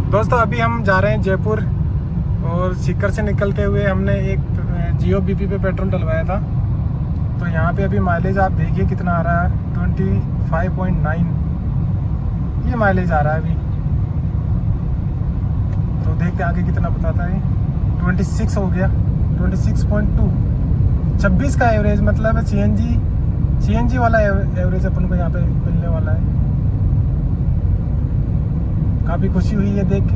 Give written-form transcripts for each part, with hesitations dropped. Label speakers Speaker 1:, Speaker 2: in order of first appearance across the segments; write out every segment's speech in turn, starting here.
Speaker 1: दोस्तों अभी हम जा रहे हैं जयपुर और सीकर से निकलते हुए हमने एक जियो बीपी पे पेट्रोल डलवाया था। तो यहाँ पे अभी माइलेज आप देखिए कितना आ रहा है, 25.9 ये माइलेज आ रहा है अभी। तो देखते आगे कितना बताता है। 26 हो गया, 26.2, 26 का एवरेज मतलब है सीएनजी वाला एवरेज अपन को यहाँ पे मिलने वाला है। काफ़ी खुशी हुई है देख के,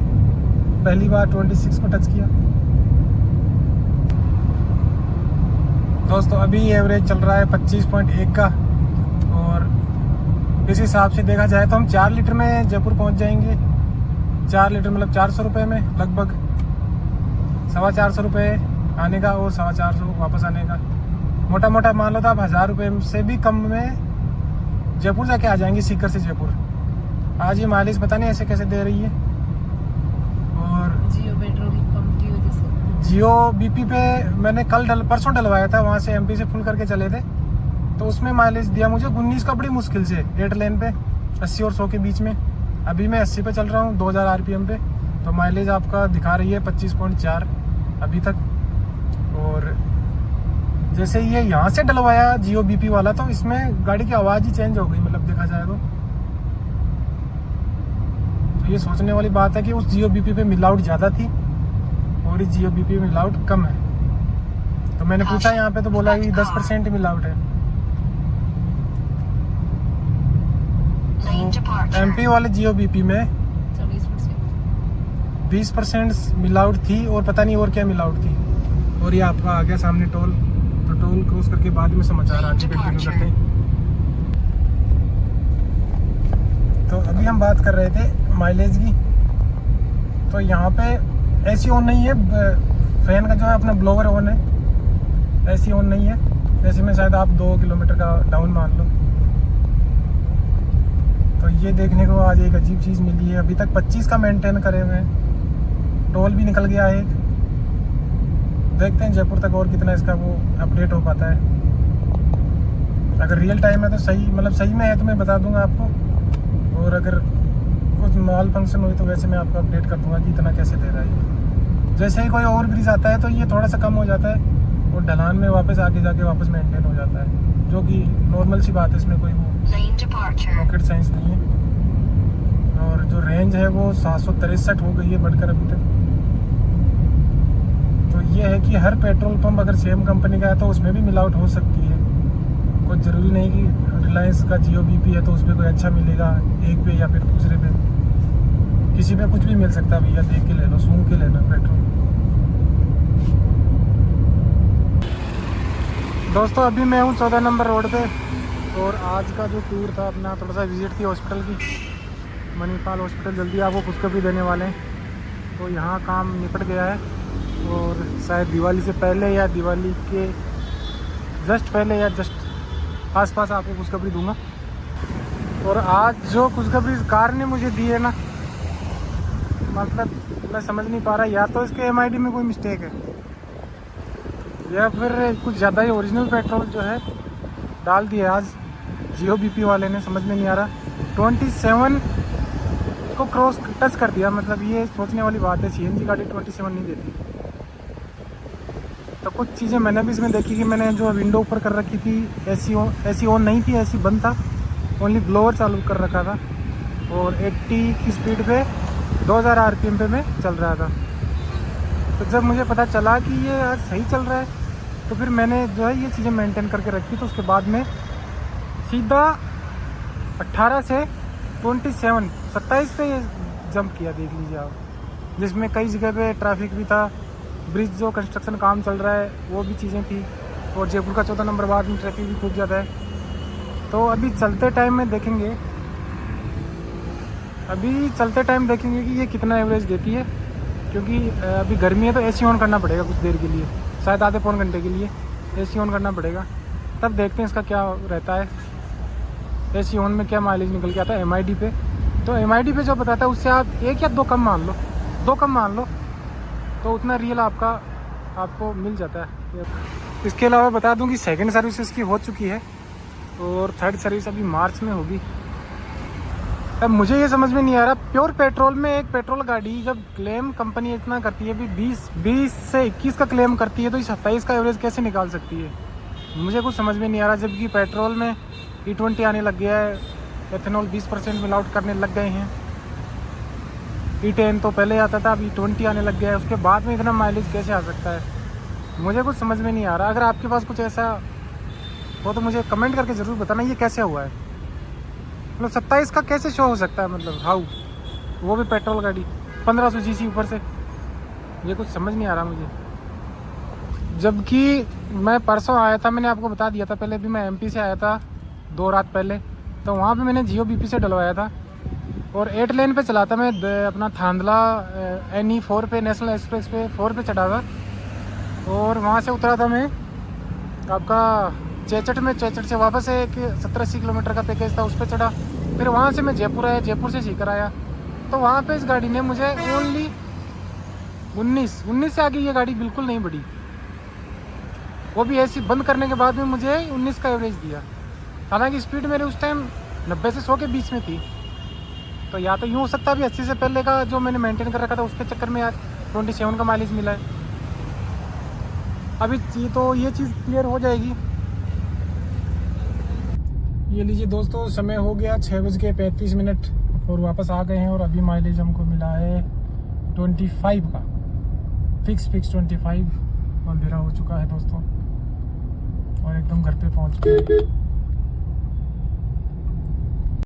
Speaker 1: पहली बार 26 को टच किया। दोस्तों अभी एवरेज चल रहा है 25.1 का, और इस हिसाब से देखा जाए तो हम 4 लीटर में जयपुर पहुंच जाएंगे। 4 लीटर मतलब 400 रुपये में लगभग, 450 रुपये आने का और 450 वापस आने का। मोटा मोटा मान लो तो आप 1000 रुपये से भी कम में जयपुर जाके आ जाएंगे सीकर से जयपुर। आज ये माइलेज पता नहीं ऐसे कैसे दे रही है। और
Speaker 2: जियो पेट्रोल पंप की वजह से,
Speaker 1: जियो बीपी पे मैंने परसों डलवाया था, वहाँ से एमपी से फुल करके चले थे। तो उसमें माइलेज दिया मुझे 19 का, बड़ी मुश्किल से 8 लेन पे 80 और 100 के बीच में। अभी मैं 80 पे चल रहा हूँ 2000 आरपीएम पे, तो माइलेज आपका दिखा रही है 25.4 अभी तक। और जैसे ये यहाँ से डलवाया जियो बीपी वाला, तो इसमें गाड़ी की आवाज़ ही चेंज हो गई, मतलब देखा जाए तो ये सोचने वाली बात है कि उस जियो बीपी पे मिलावट ज़्यादा थी और इस जियो बीपी में मिलावट कम है। तो मैंने पूछा यहाँ पे तो बोला कि 10% मिलावट है। तो एमपी वाले जियो बीपी में 20% मिलावट थी, और पता नहीं और क्या मिलावट थी। और ये आपका आ गया सामने टोल, तो टोल क्रॉस करके बाद में समाचार आगे कंटिन्यू करते हैं। तो अभी हम बात कर रहे थे माइलेज की। तो यहाँ पे एसी ऑन नहीं है, फैन का जो है अपना ब्लोवर ऑन है, एसी ऑन नहीं है। एसी में शायद आप 2 किलोमीटर का डाउन मान लो। तो ये देखने को आज एक अजीब चीज़ मिली है। अभी तक 25 का मेंटेन करे हुए हैं, टोल भी निकल गया है एक। देखते हैं जयपुर तक और कितना इसका वो अपडेट हो पाता है। अगर रियल टाइम है तो सही, मतलब सही में है तो मैं बता दूंगा आपको, और अगर कुछ मॉल फंक्शन हुई तो वैसे मैं आपको अपडेट कर दूंगा कि इतना कैसे दे रहा है ये। जैसे ही कोई ओवर ब्रिज आता है तो ये थोड़ा सा कम हो जाता है, और ढलान में वापस आगे जाके वापस मेंटेन हो जाता है, जो कि नॉर्मल सी बात है, इसमें कोई वो रॉकेट साइंस नहीं है। और जो रेंज है वो 763 हो गई है बढ़कर अभी तक। तो ये है कि हर पेट्रोल पंप अगर सेम कंपनी का है तो उसमें भी मिलावट हो सकती है। कोई ज़रूरी नहीं कि रिलायंस का जियो बीपी है तो उस पर कोई अच्छा मिलेगा एक पे या फिर दूसरे पे, किसी पे कुछ भी मिल सकता है। भैया देख के ले लो, सूंघ के लेना पेट्रोल। दोस्तों अभी मैं हूँ 14 नंबर रोड पे, और आज का जो टूर था अपना, थोड़ा सा विजिट थी हॉस्पिटल की, मणिपाल हॉस्पिटल। जल्दी आपको खुशखबरी देने वाले हैं। तो यहाँ काम निपट गया है, और शायद दिवाली से पहले या दिवाली के जस्ट पहले या जस्ट आसपास आपको खुशखबरी दूंगा। और आज जो खुशखबरी कार ने मुझे दी है ना, मतलब मैं समझ नहीं पा रहा, या तो इसके एमआईडी में कोई मिस्टेक है या फिर कुछ ज़्यादा ही ओरिजिनल पेट्रोल जो है डाल दिया आज जियो बीपी वाले ने, समझ में नहीं आ रहा। 27 को क्रॉस टच कर दिया, मतलब ये सोचने वाली बात है। सीएनजी गाड़ी 27 नहीं देती। तो कुछ चीज़ें मैंने भी इसमें देखी कि मैंने जो विंडो ऊपर कर रखी थी, एसी ऑन नहीं थी, एसी बंद था, ओनली ब्लोअर चालू कर रखा था, और 80 की स्पीड पे 2000 आरपीएम पे मैं चल रहा था। तो जब मुझे पता चला कि ये आज सही चल रहा है, तो फिर मैंने जो है ये चीज़ें मेंटेन करके रखी। तो उसके बाद में सीधा 18 से 27 पे ये जंप किया, देख लीजिए आप, जिसमें कई जगह पे ट्रैफिक भी था, ब्रिज जो कंस्ट्रक्शन काम चल रहा है वो भी चीज़ें थी, और जयपुर का 14 नंबर बाद में ट्रैफिक भी खूब ज़्यादा है। तो अभी चलते टाइम में देखेंगे, कि ये कितना एवरेज देती है, क्योंकि अभी गर्मी है तो एसी ऑन करना पड़ेगा कुछ देर के लिए, शायद आधे पौन घंटे के लिए एसी ऑन करना पड़ेगा। तब देखते हैं इसका क्या रहता है, एसी ऑन में क्या माइलेज निकल के आता है एमआईडी पे। तो एमआईडी पे जो बताता है उससे आप 1 या 2 कम मान लो, 2 कम मान लो, तो उतना रियल आपको मिल जाता है। इसके अलावा बता दूं कि सेकंड सर्विस इसकी हो चुकी है, और थर्ड सर्विस अभी मार्च में होगी। अब मुझे ये समझ में नहीं आ रहा, प्योर पेट्रोल में एक पेट्रोल गाड़ी जब क्लेम कंपनी इतना करती है, भी 20 से 21 का क्लेम करती है, तो इस 27 का एवरेज कैसे निकाल सकती है? मुझे कुछ समझ में नहीं आ रहा। जबकि पेट्रोल में E20 आने लग गया है, एथेनॉल 20% मिलावट करने लग गए हैं। E10 तो पहले आता था, अब E20 आने लग गया है, उसके बाद में इतना माइलेज कैसे आ सकता है? मुझे कुछ समझ में नहीं आ रहा। अगर आपके पास कुछ ऐसा हो तो मुझे कमेंट करके ज़रूर बताना ये कैसे हुआ है। मतलब 27 का कैसे शो हो सकता है, मतलब हाउ, वो भी पेट्रोल गाड़ी 1500 सीसी ऊपर से, ये कुछ समझ नहीं आ रहा मुझे। जबकि मैं परसों आया था, मैंने आपको बता दिया था पहले भी, मैं MP से आया था 2 रात पहले, तो वहाँ पे मैंने Jio BP से डलवाया था और 8 लेन पे चला था मैं, अपना थांदला NE4 पे, नेशनल एक्सप्रेस पे 4 पे चढ़ा था और वहाँ से उतरा था मैं आपका चेचट में। चेचट से वापस एक 70-80 किलोमीटर का पैकेज था, उस पर चढ़ा। फिर वहाँ से मैं जयपुर आया, जयपुर से सीकर आया, तो वहाँ पे इस गाड़ी ने मुझे ओनली 19 से आगे ये गाड़ी बिल्कुल नहीं बढ़ी। वो भी ऐसी बंद करने के बाद में मुझे 19 का एवरेज दिया। हालांकि स्पीड मेरे उस टाइम 90 से 100 के बीच में थी। तो या तो यूँ हो सकता है अभी 80 से पहले का जो मैंने मेंटेन कर रखा था उसके चक्कर में आज 27 का माइलेज मिला है। अभी तो ये चीज़ क्लियर हो जाएगी। ये लीजिए दोस्तों, समय हो गया 6:35 और वापस आ गए हैं और अभी माइलेज हमको मिला है 25 का, फिक्स 25। अंधेरा हो चुका है दोस्तों और एकदम घर पे पहुंच गए।